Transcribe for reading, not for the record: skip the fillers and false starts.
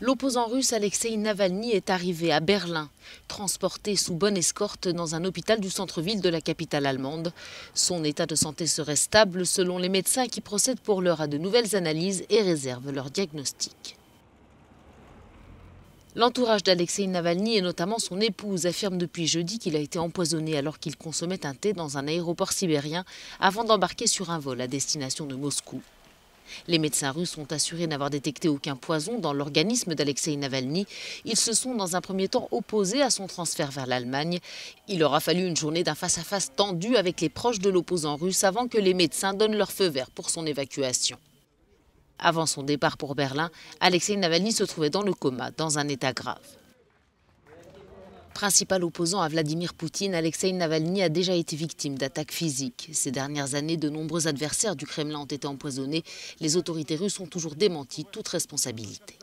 L'opposant russe Alexeï Navalny est arrivé à Berlin, transporté sous bonne escorte dans un hôpital du centre-ville de la capitale allemande. Son état de santé serait stable selon les médecins qui procèdent pour l'heure à de nouvelles analyses et réservent leur diagnostic. L'entourage d'Alexeï Navalny et notamment son épouse affirme depuis jeudi qu'il a été empoisonné alors qu'il consommait un thé dans un aéroport sibérien avant d'embarquer sur un vol à destination de Moscou. Les médecins russes ont assuré n'avoir détecté aucun poison dans l'organisme d'Alexeï Navalny. Ils se sont dans un premier temps opposés à son transfert vers l'Allemagne. Il aura fallu une journée d'un face-à-face tendu avec les proches de l'opposant russe avant que les médecins donnent leur feu vert pour son évacuation. Avant son départ pour Berlin, Alexeï Navalny se trouvait dans le coma, dans un état grave. Principal opposant à Vladimir Poutine, Alexeï Navalny a déjà été victime d'attaques physiques. Ces dernières années, de nombreux adversaires du Kremlin ont été empoisonnés. Les autorités russes ont toujours démenti toute responsabilité.